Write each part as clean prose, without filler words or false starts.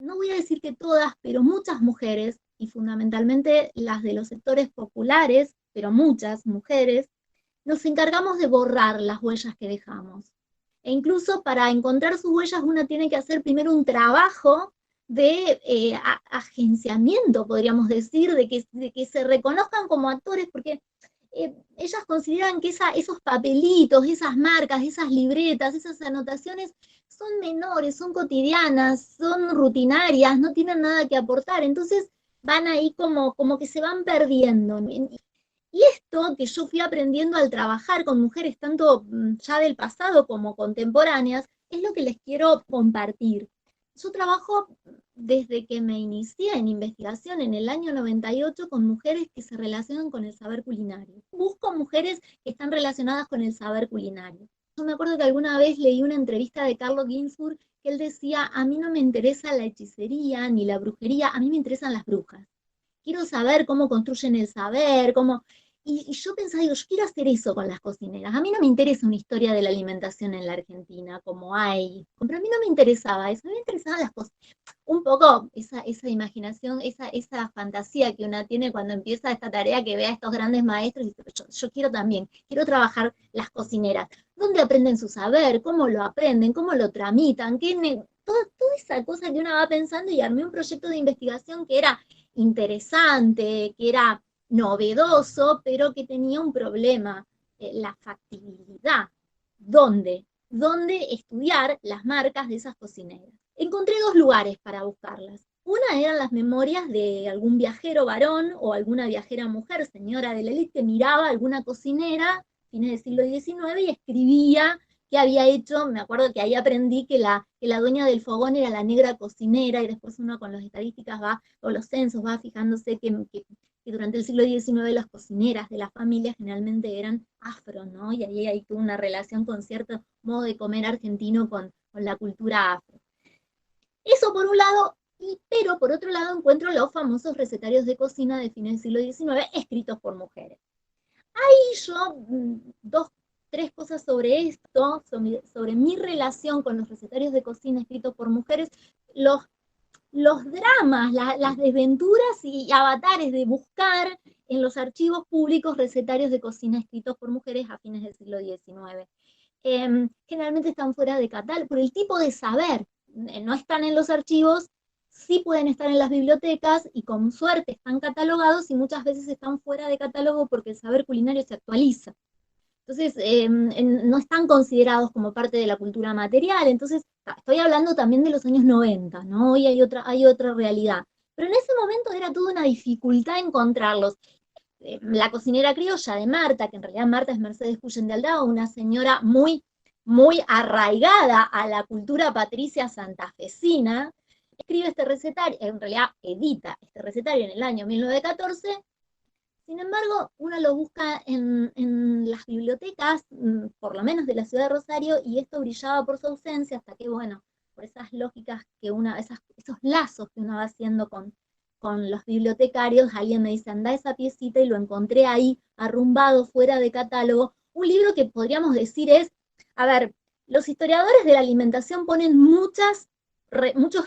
no voy a decir que todas, pero muchas mujeres, y fundamentalmente las de los sectores populares, pero muchas mujeres, nos encargamos de borrar las huellas que dejamos. E incluso para encontrar sus huellas uno tiene que hacer primero un trabajo de agenciamiento, podríamos decir, de que se reconozcan como actores, porque ellas consideran que esos papelitos, esas marcas, esas libretas, esas anotaciones son menores, son cotidianas, son rutinarias, no tienen nada que aportar. Entonces van ahí como que se van perdiendo. Y esto que yo fui aprendiendo al trabajar con mujeres tanto ya del pasado como contemporáneas, es lo que les quiero compartir. Yo trabajo desde que me inicié en investigación en el año 98 con mujeres que se relacionan con el saber culinario. Busco mujeres que están relacionadas con el saber culinario. Yo me acuerdo que alguna vez leí una entrevista de Carlo Ginzburg que él decía, a mí no me interesa la hechicería ni la brujería, a mí me interesan las brujas. Quiero saber cómo construyen el saber, cómo... Y yo pensaba, digo, yo quiero hacer eso con las cocineras. A mí no me interesa una historia de la alimentación en la Argentina, como hay. Pero a mí no me interesaba eso, a mí me interesaban las cosas. Un poco esa imaginación, esa fantasía que una tiene cuando empieza esta tarea, que ve a estos grandes maestros y dice, yo quiero también, quiero trabajar las cocineras. ¿Dónde aprenden su saber? ¿Cómo lo aprenden? ¿Cómo lo tramitan? Toda esa cosa que uno va pensando y armé un proyecto de investigación que era interesante, que era novedoso, pero que tenía un problema, la factibilidad. ¿Dónde? ¿Dónde estudiar las marcas de esas cocineras? Encontré dos lugares para buscarlas. Una eran las memorias de algún viajero varón o alguna viajera mujer, señora de la élite, que miraba a alguna cocinera, fines del siglo XIX, y escribía qué había hecho. Me acuerdo que ahí aprendí que la dueña del fogón era la negra cocinera, y después uno con las estadísticas va, o los censos va fijándose que durante el siglo XIX las cocineras de las familias generalmente eran afro, ¿no? Y ahí hay toda una relación con cierto modo de comer argentino con la cultura afro. Eso por un lado, pero por otro lado encuentro los famosos recetarios de cocina de fines del siglo XIX escritos por mujeres. Y yo, dos, tres cosas sobre esto, sobre mi relación con los recetarios de cocina escritos por mujeres, los, los dramas, las desventuras y avatares de buscar en los archivos públicos recetarios de cocina escritos por mujeres a fines del siglo XIX. Generalmente están fuera de catálogo, por el tipo de saber, no están en los archivos, sí pueden estar en las bibliotecas y con suerte están catalogados y muchas veces están fuera de catálogo porque el saber culinario se actualiza. Entonces, no están considerados como parte de la cultura material. Entonces, estoy hablando también de los años 90, ¿no? Hoy hay otra realidad. Pero en ese momento era toda una dificultad encontrarlos. La cocinera criolla de Marta, que en realidad Marta es Mercedes Cuyen de Aldao, una señora muy arraigada a la cultura patricia santafesina, escribe este recetario, en realidad edita este recetario en el año 1914. Sin embargo, uno lo busca en las bibliotecas, por lo menos de la ciudad de Rosario, y esto brillaba por su ausencia hasta que, bueno, por esas lógicas que esos lazos que uno va haciendo con los bibliotecarios, alguien me dice, anda esa piecita, y lo encontré ahí, arrumbado, fuera de catálogo. Un libro que podríamos decir es, a ver, los historiadores de la alimentación ponen muchos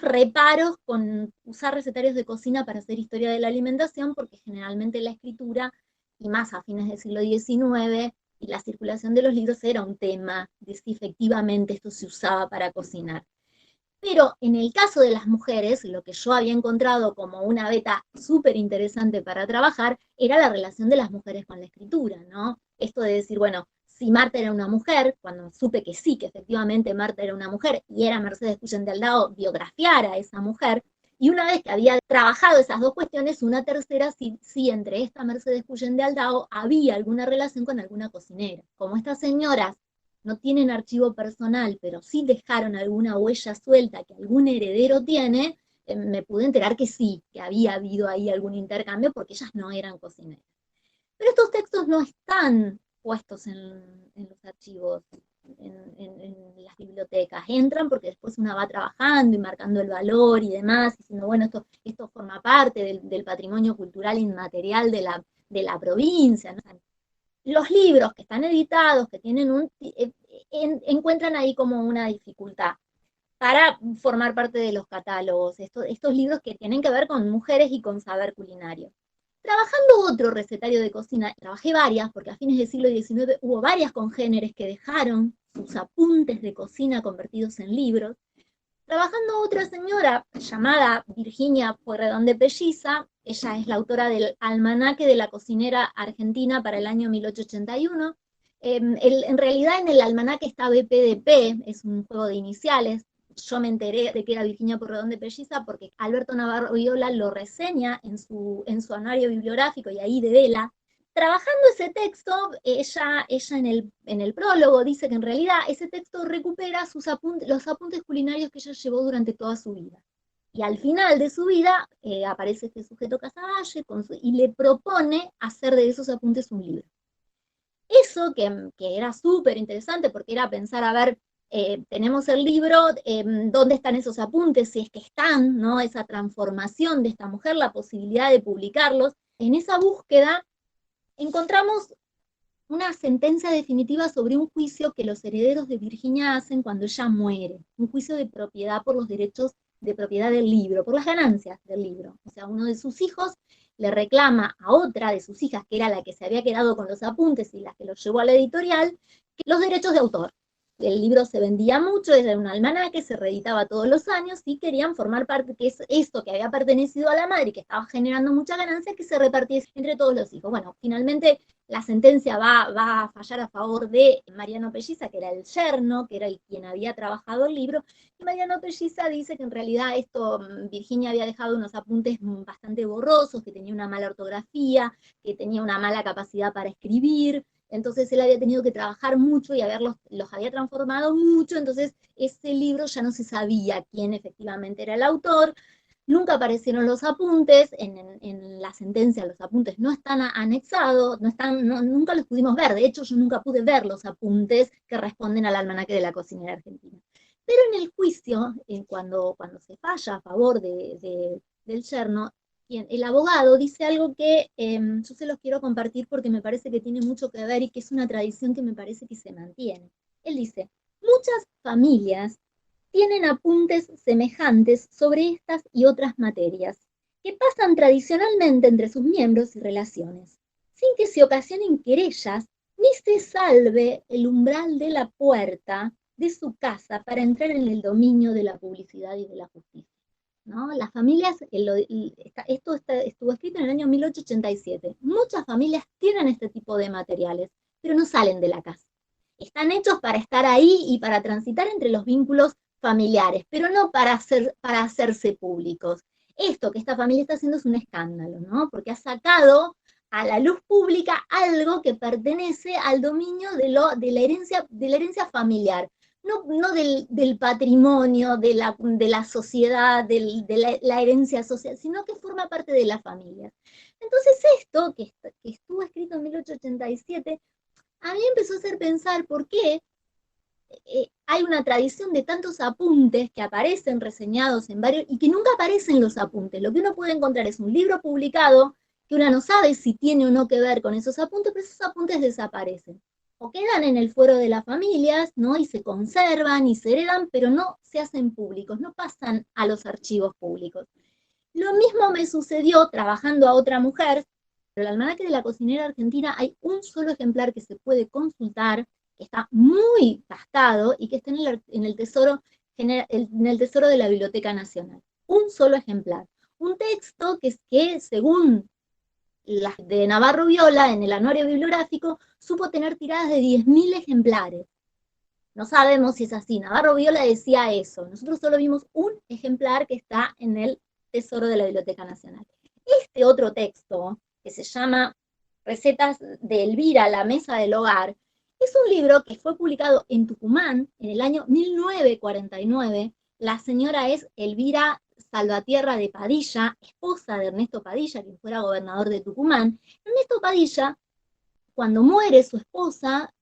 reparos con usar recetarios de cocina para hacer historia de la alimentación, porque generalmente la escritura, y más a fines del siglo XIX, y la circulación de los libros era un tema de si efectivamente esto se usaba para cocinar. Pero en el caso de las mujeres, lo que yo había encontrado como una beta súper interesante para trabajar era la relación de las mujeres con la escritura, ¿no? Esto de decir, bueno, si Marta era una mujer, cuando supe que sí, que efectivamente Marta era una mujer, y era Mercedes Cuyen de Aldao biografiar a esa mujer, y una vez que había trabajado esas dos cuestiones, una tercera, si entre esta Mercedes Cuyen de Aldao había alguna relación con alguna cocinera. Como estas señoras no tienen archivo personal, pero sí dejaron alguna huella suelta que algún heredero tiene, me pude enterar que sí, que había habido ahí algún intercambio porque ellas no eran cocineras. Pero estos textos no están puestos en los archivos, en las bibliotecas. Entran porque después una va trabajando y marcando el valor y demás, diciendo, bueno, esto forma parte del patrimonio cultural inmaterial de la provincia, ¿no? Los libros que están editados, que tienen encuentran ahí como una dificultad. para formar parte de los catálogos, estos libros que tienen que ver con mujeres y con saber culinario. Trabajando otro recetario de cocina, trabajé varias, porque a fines del siglo XIX hubo varias congéneres que dejaron sus apuntes de cocina convertidos en libros. Trabajando otra señora llamada Virginia Pueyrredón de Pelliza, ella es la autora del Almanaque de la Cocinera Argentina para el año 1881. En realidad en el almanaque está BPDP, es un juego de iniciales. Yo me enteré de que era Virginia Pueyrredón de Pelliza porque Alberto Navarro Viola lo reseña en su anuario bibliográfico y ahí devela. Trabajando ese texto, ella en el prólogo dice que en realidad ese texto recupera los apuntes culinarios que ella llevó durante toda su vida. Y al final de su vida aparece este sujeto Casaballe y le propone hacer de esos apuntes un libro. Eso que era súper interesante porque era pensar, a ver, tenemos el libro, ¿dónde están esos apuntes? Si es que están, ¿no? Esa transformación de esta mujer, la posibilidad de publicarlos. En esa búsqueda encontramos una sentencia definitiva sobre un juicio que los herederos de Virginia hacen cuando ella muere, un juicio de propiedad por los derechos de propiedad del libro, por las ganancias del libro. O sea, uno de sus hijos le reclama a otra de sus hijas, que era la que se había quedado con los apuntes y la que los llevó a la editorial, los derechos de autor. El libro se vendía mucho, era un almanaque, se reeditaba todos los años y querían formar parte, que es esto que había pertenecido a la madre y que estaba generando mucha ganancia, que se repartiese entre todos los hijos. Bueno, finalmente la sentencia va a fallar a favor de Mariano Pelliza, que era el yerno, que era quien había trabajado el libro, y Mariano Pelliza dice que en realidad Virginia había dejado unos apuntes bastante borrosos, que tenía una mala ortografía, que tenía una mala capacidad para escribir. Entonces él había tenido que trabajar mucho y los había transformado mucho, entonces ese libro ya no se sabía quién efectivamente era el autor. Nunca aparecieron los apuntes, en la sentencia los apuntes no están anexados, nunca los pudimos ver, de hecho yo nunca pude ver los apuntes que responden al almanaque de la cocinera argentina. Pero en el juicio, cuando se falla a favor del yerno, el abogado dice algo que yo se los quiero compartir porque me parece que tiene mucho que ver y que es una tradición que me parece que se mantiene. Él dice, muchas familias tienen apuntes semejantes sobre estas y otras materias, que pasan tradicionalmente entre sus miembros y relaciones, sin que se ocasionen querellas ni se salve el umbral de la puerta de su casa para entrar en el dominio de la publicidad y de la justicia. ¿No? Las familias, esto estuvo escrito en el año 1887, muchas familias tienen este tipo de materiales, pero no salen de la casa. Están hechos para estar ahí y para transitar entre los vínculos familiares, pero no para hacerse públicos. Esto que esta familia está haciendo es un escándalo, ¿no? Porque ha sacado a la luz pública algo que pertenece al dominio de la herencia familiar. No del patrimonio, de la sociedad, de la herencia social, sino que forma parte de la familia. Entonces esto, que estuvo escrito en 1887, a mí empezó a hacer pensar por qué hay una tradición de tantos apuntes que aparecen reseñados en varios, y que nunca aparecen los apuntes. Lo que uno puede encontrar es un libro publicado, que uno no sabe si tiene o no que ver con esos apuntes, pero esos apuntes desaparecen. O quedan en el fuero de las familias, ¿no? Y se conservan y se heredan, pero no se hacen públicos, no pasan a los archivos públicos. Lo mismo me sucedió trabajando a otra mujer, pero el almanaque de la cocinera argentina hay un solo ejemplar que se puede consultar, que está muy gastado y que está en el tesoro de la Biblioteca Nacional. Un solo ejemplar. Un texto que según de Navarro Viola, en el anuario bibliográfico, supo tener tiradas de 10.000 ejemplares. No sabemos si es así. Navarro Viola decía eso. Nosotros solo vimos un ejemplar que está en el tesoro de la Biblioteca Nacional. Este otro texto, que se llama Recetas de Elvira, la mesa del hogar, es un libro que fue publicado en Tucumán en el año 1949. La señora es Elvira Salvatierra de Padilla, esposa de Ernesto Padilla, quien fuera gobernador de Tucumán. Ernesto Padilla, cuando muere su esposa,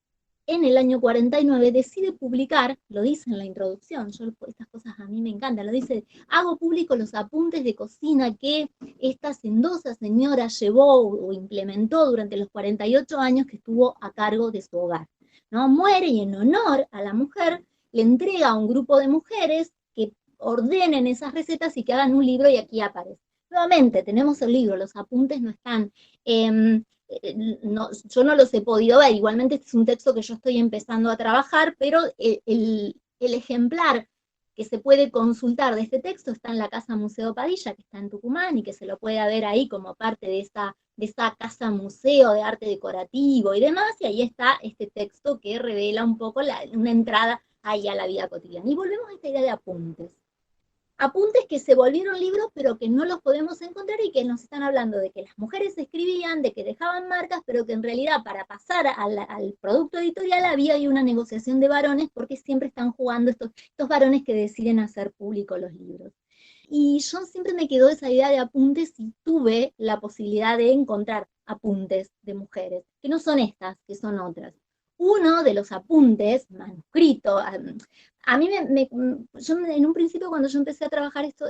en el año 49 decide publicar, lo dice en la introducción, estas cosas a mí me encantan, lo dice, hago público los apuntes de cocina que esta sendosa señora llevó o implementó durante los 48 años que estuvo a cargo de su hogar. ¿No? Muere y en honor a la mujer le entrega a un grupo de mujeres que ordenen esas recetas y que hagan un libro, y aquí aparece. Nuevamente, tenemos el libro, los apuntes no están. No, yo no los he podido ver, igualmente este es un texto que yo estoy empezando a trabajar, pero el ejemplar que se puede consultar de este texto está en la Casa Museo Padilla, que está en Tucumán, y que se lo puede ver ahí como parte de esta casa museo de arte decorativo y demás, y ahí está este texto que revela un poco una entrada ahí a la vida cotidiana. Y volvemos a esta idea de apuntes. Apuntes que se volvieron libros, pero que no los podemos encontrar y que nos están hablando de que las mujeres escribían, de que dejaban marcas, pero que en realidad para pasar al producto editorial había ahí una negociación de varones, porque siempre están jugando estos varones que deciden hacer públicos los libros. Y yo siempre me quedó esa idea de apuntes y tuve la posibilidad de encontrar apuntes de mujeres, que no son estas, que son otras. Uno de los apuntes, manuscrito, a mí yo en un principio cuando yo empecé a trabajar esto,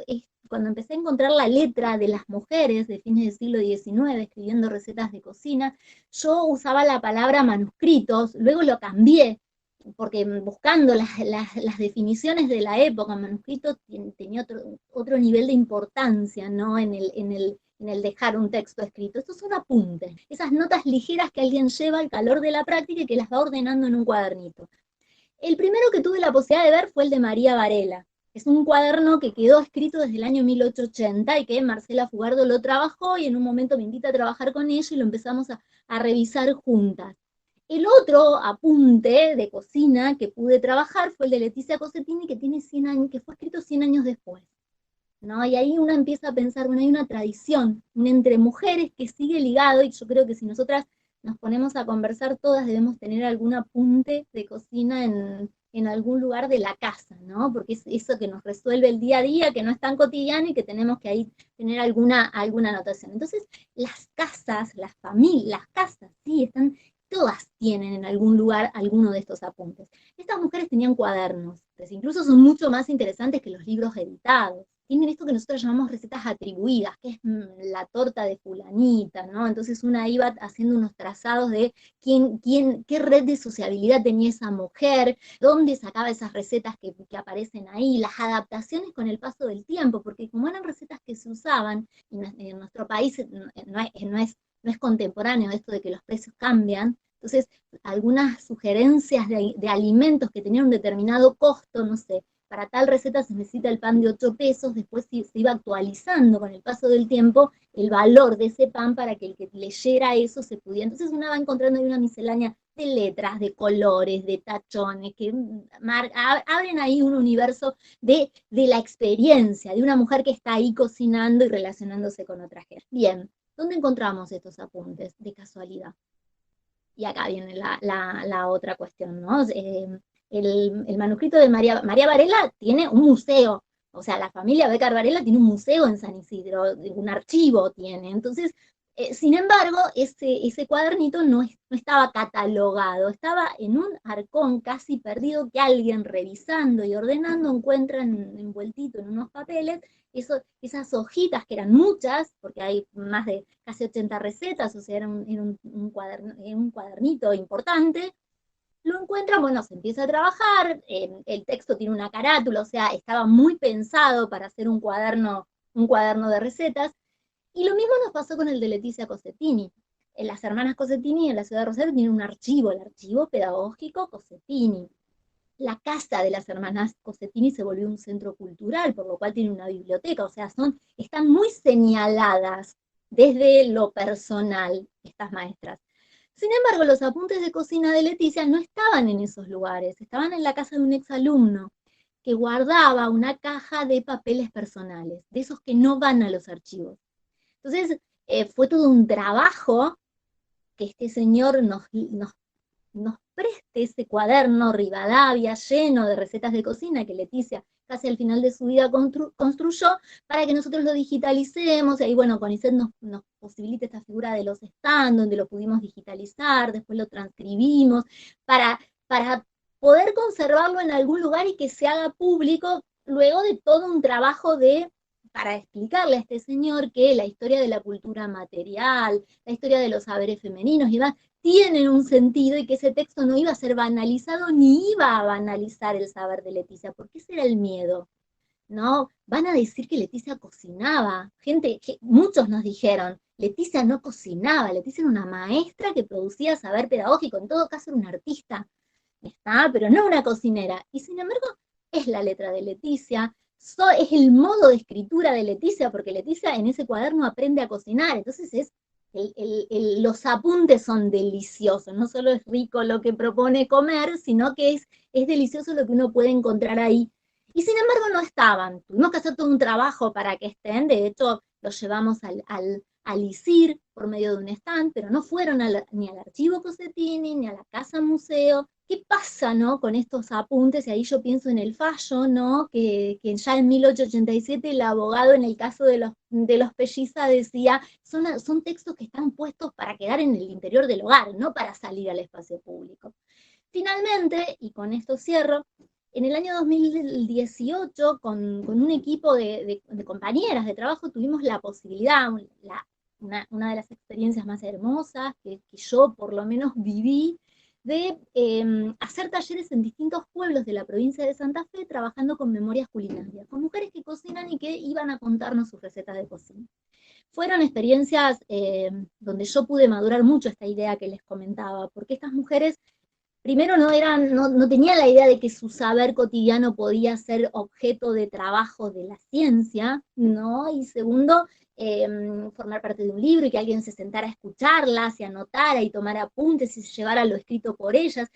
cuando empecé a encontrar la letra de las mujeres de fines del siglo XIX escribiendo recetas de cocina, yo usaba la palabra manuscritos, luego lo cambié, porque buscando las definiciones de la época, manuscrito tenía otro nivel de importancia, ¿no? En el dejar un texto escrito. Estos son apuntes, esas notas ligeras que alguien lleva al calor de la práctica y que las va ordenando en un cuadernito. El primero que tuve la posibilidad de ver fue el de María Varela. Es un cuaderno que quedó escrito desde el año 1880 y que Marcela Fugardo lo trabajó, y en un momento me invita a trabajar con ella y lo empezamos a revisar juntas. El otro apunte de cocina que pude trabajar fue el de Leticia Cossettini, que tiene 100 años, que fue escrito 100 años después, ¿no? Y ahí uno empieza a pensar, bueno, hay una tradición entre mujeres que sigue ligado, y yo creo que si nosotras nos ponemos a conversar, todas debemos tener algún apunte de cocina en algún lugar de la casa, ¿no? Porque es eso que nos resuelve el día a día, que no es tan cotidiano y que tenemos que ahí tener alguna anotación. Entonces, las casas, las familias, las casas, sí, todas tienen en algún lugar alguno de estos apuntes. Estas mujeres tenían cuadernos, pues incluso son mucho más interesantes que los libros editados. Tienen esto que nosotros llamamos recetas atribuidas, que es la torta de fulanita, ¿no? Entonces una iba haciendo unos trazados de qué red de sociabilidad tenía esa mujer, dónde sacaba esas recetas que aparecen ahí, las adaptaciones con el paso del tiempo, porque como eran recetas que se usaban, y en nuestro país no es contemporáneo esto de que los precios cambian, entonces algunas sugerencias de alimentos que tenían un determinado costo, no sé, para tal receta se necesita el pan de 8 pesos, después se iba actualizando con el paso del tiempo el valor de ese pan para que el que leyera eso se pudiera. Entonces una va encontrando ahí una miscelánea de letras, de colores, de tachones, que abren ahí un universo de la experiencia de una mujer que está ahí cocinando y relacionándose con otra gente. Bien, ¿dónde encontramos estos apuntes de casualidad? Y acá viene la otra cuestión, ¿no? El manuscrito de María Varela tiene un museo, o sea, la familia Bécquer Varela tiene un museo en San Isidro, un archivo tiene. Entonces, sin embargo, ese cuadernito no estaba catalogado, estaba en un arcón casi perdido que alguien revisando y ordenando encuentra envueltito en unos papeles esas hojitas, que eran muchas, porque hay más de casi 80 recetas, o sea, era un cuadernito importante. Lo encuentran, bueno, se empieza a trabajar, el texto tiene una carátula, o sea, estaba muy pensado para hacer un cuaderno de recetas, y lo mismo nos pasó con el de Leticia Cossettini. Las hermanas Cossettini en la ciudad de Rosario tienen un archivo, el archivo pedagógico Cossettini. La casa de las hermanas Cossettini se volvió un centro cultural, por lo cual tiene una biblioteca, o sea, están muy señaladas desde lo personal estas maestras. Sin embargo, los apuntes de cocina de Leticia no estaban en esos lugares, estaban en la casa de un exalumno que guardaba una caja de papeles personales, de esos que no van a los archivos. Entonces, fue todo un trabajo que este señor nos preste ese cuaderno Rivadavia lleno de recetas de cocina que Leticia casi al final de su vida construyó, para que nosotros lo digitalicemos, y ahí, bueno, CONICET nos posibilita esta figura de los stands, donde lo pudimos digitalizar, después lo transcribimos, para poder conservarlo en algún lugar y que se haga público, luego de todo un trabajo para explicarle a este señor que la historia de la cultura material, la historia de los saberes femeninos y demás, tienen un sentido, y que ese texto no iba a ser banalizado ni iba a banalizar el saber de Leticia, porque ese era el miedo. ¿no? Van a decir que Leticia cocinaba. Muchos nos dijeron, Leticia no cocinaba, Leticia era una maestra que producía saber pedagógico, en todo caso era una artista, ¿está? Pero no una cocinera. Y sin embargo, es la letra de Leticia, es el modo de escritura de Leticia, porque Leticia en ese cuaderno aprende a cocinar, entonces los apuntes son deliciosos, no solo es rico lo que propone comer, sino que es delicioso lo que uno puede encontrar ahí. Y sin embargo no estaban, tuvimos que hacer todo un trabajo para que estén, de hecho los llevamos al ISIR por medio de un stand, pero no fueron ni al archivo Cosettini, ni a la casa museo. ¿Qué pasa, no, con estos apuntes? Y ahí yo pienso en el fallo, ¿no? Que ya en 1887 el abogado en el caso de los Pelliza decía, son textos que están puestos para quedar en el interior del hogar, no para salir al espacio público. Finalmente, y con esto cierro, en el año 2018, con un equipo de compañeras de trabajo, tuvimos la posibilidad, una de las experiencias más hermosas que yo por lo menos viví, de hacer talleres en distintos pueblos de la provincia de Santa Fe, trabajando con memorias culinarias, con mujeres que cocinan y que iban a contarnos sus recetas de cocina. Fueron experiencias donde yo pude madurar mucho esta idea que les comentaba, porque estas mujeres primero no tenían la idea de que su saber cotidiano podía ser objeto de trabajo de la ciencia, ¿no? Y segundo, formar parte de un libro y que alguien se sentara a escucharlas, se anotara y tomara apuntes y se llevara lo escrito por ellas.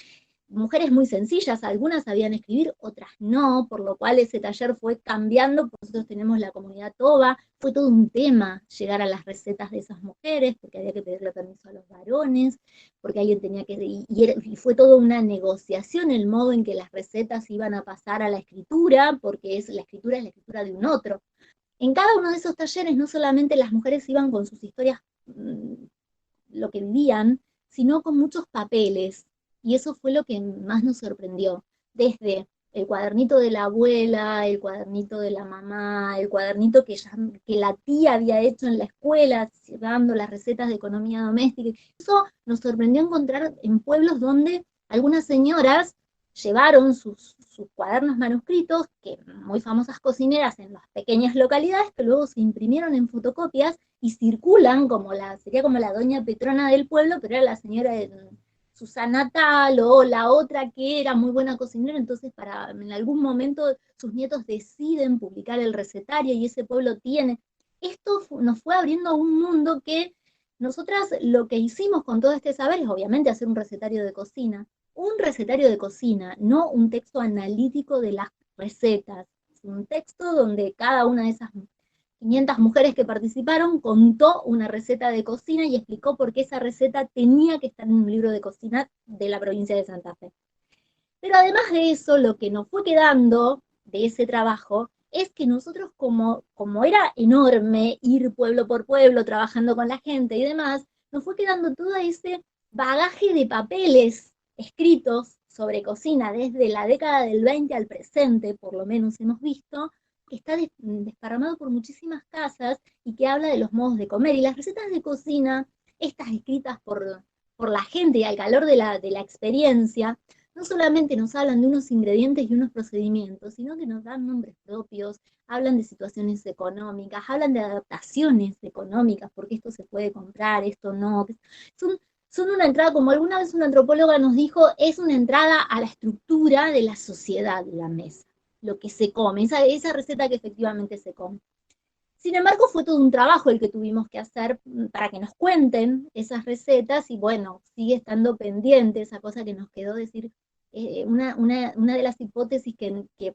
Mujeres muy sencillas, algunas sabían escribir, otras no, por lo cual ese taller fue cambiando. Nosotros tenemos la comunidad TOBA, fue todo un tema llegar a las recetas de esas mujeres, porque había que pedirle permiso a los varones, porque alguien tenía que, y fue toda una negociación el modo en que las recetas iban a pasar a la escritura, porque la escritura es la escritura de un otro. En cada uno de esos talleres no solamente las mujeres iban con sus historias, lo que vivían, sino con muchos papeles. Y eso fue lo que más nos sorprendió. Desde el cuadernito de la abuela, el cuadernito de la mamá, el cuadernito que la tía había hecho en la escuela, llevando las recetas de economía doméstica. Eso nos sorprendió encontrar en pueblos donde algunas señoras llevaron sus cuadernos manuscritos, que muy famosas cocineras en las pequeñas localidades, que luego se imprimieron en fotocopias y circulan sería como la doña Petrona del pueblo, pero era la señora Susana Tal o la otra que era muy buena cocinera, entonces en algún momento sus nietos deciden publicar el recetario y ese pueblo tiene. Esto nos fue abriendo un mundo que nosotras lo que hicimos con todo este saber es obviamente hacer un recetario de cocina, no un texto analítico de las recetas, un texto donde cada una de esas 500 mujeres que participaron contó una receta de cocina y explicó por qué esa receta tenía que estar en un libro de cocina de la provincia de Santa Fe. Pero además de eso, lo que nos fue quedando de ese trabajo es que nosotros, como era enorme ir pueblo por pueblo trabajando con la gente y demás, nos fue quedando todo ese bagaje de papeles escritos sobre cocina desde la década del 20 al presente, por lo menos hemos visto, que está desparramado por muchísimas casas y que habla de los modos de comer. Y las recetas de cocina, estas escritas por la gente y al calor de la experiencia, no solamente nos hablan de unos ingredientes y unos procedimientos, sino que nos dan nombres propios, hablan de situaciones económicas, hablan de adaptaciones económicas, porque esto se puede comprar, esto no. Son, son una entrada, como alguna vez una antropóloga nos dijo, es una entrada a la estructura de la sociedad, la mesa, lo que se come, esa receta que efectivamente se come. Sin embargo, fue todo un trabajo el que tuvimos que hacer para que nos cuenten esas recetas y bueno, sigue estando pendiente esa cosa que nos quedó decir. Una de las hipótesis que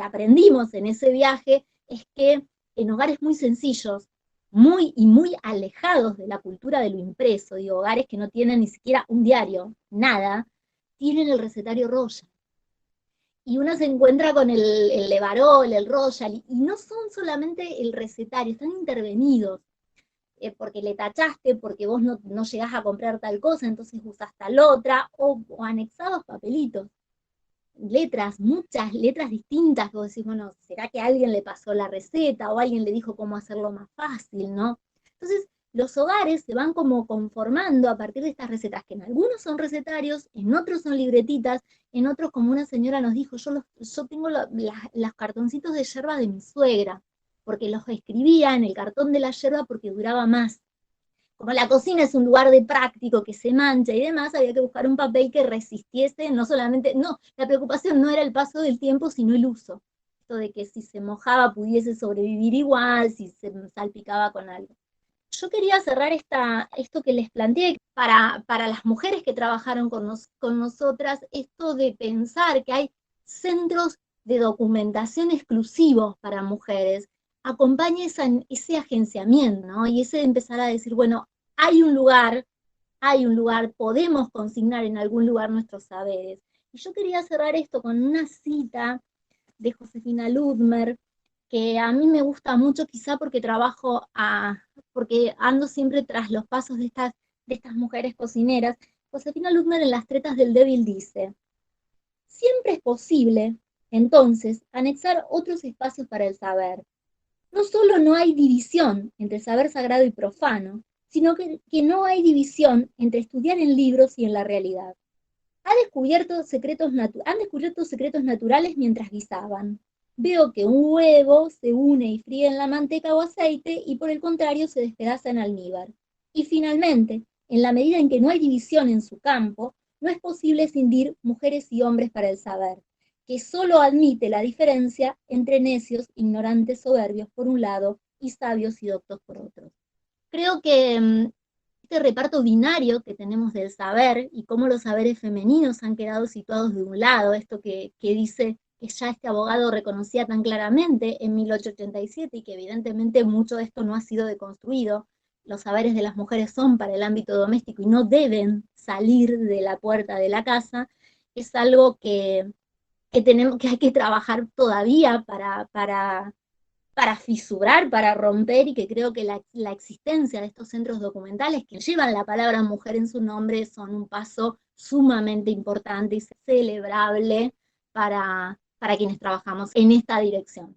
aprendimos en ese viaje es que en hogares muy sencillos, muy alejados de la cultura de lo impreso, digo, hogares que no tienen ni siquiera un diario, nada, tienen el recetario Royal y uno se encuentra con el Levarol, el Royal, y no son solamente el recetario, están intervenidos, porque le tachaste, porque vos no llegás a comprar tal cosa, entonces usás tal otra, o anexados papelitos, letras, muchas letras distintas, que vos decís, bueno, ¿será que a alguien le pasó la receta o alguien le dijo cómo hacerlo más fácil, no? Entonces, los hogares se van como conformando a partir de estas recetas, que en algunos son recetarios, en otros son libretitas, en otros, como una señora nos dijo, yo tengo los cartoncitos de yerba de mi suegra, porque los escribía en el cartón de la yerba porque duraba más. Como la cocina es un lugar de práctico que se mancha y demás, había que buscar un papel que resistiese, no solamente, no, la preocupación no era el paso del tiempo, sino el uso. Esto de que si se mojaba pudiese sobrevivir igual, si se salpicaba con algo. Yo quería cerrar esto que les planteé para las mujeres que trabajaron con nosotras, esto de pensar que hay centros de documentación exclusivos para mujeres, acompaña ese agenciamiento, ¿no? Y ese de empezar a decir, bueno, hay un lugar, podemos consignar en algún lugar nuestros saberes. Y yo quería cerrar esto con una cita de Josefina Ludmer, que a mí me gusta mucho, quizá porque porque ando siempre tras los pasos de estas mujeres cocineras. Josefina Ludmer en Las tretas del débil dice, siempre es posible, entonces, anexar otros espacios para el saber. No solo no hay división entre saber sagrado y profano, sino que no hay división entre estudiar en libros y en la realidad. Han descubierto secretos naturales mientras guisaban. Veo que un huevo se une y fríe en la manteca o aceite y por el contrario se despedaza en almíbar. Y finalmente, en la medida en que no hay división en su campo, no es posible escindir mujeres y hombres para el saber, que solo admite la diferencia entre necios, ignorantes, soberbios por un lado y sabios y doctos por otro. Creo que este reparto binario que tenemos del saber y cómo los saberes femeninos han quedado situados de un lado, esto que dice que ya este abogado reconocía tan claramente en 1887 y que evidentemente mucho de esto no ha sido deconstruido, los saberes de las mujeres son para el ámbito doméstico y no deben salir de la puerta de la casa, es algo que hay que trabajar todavía para fisurar, para romper, y que creo que la existencia de estos centros documentales que llevan la palabra mujer en su nombre son un paso sumamente importante y celebrable para quienes trabajamos en esta dirección.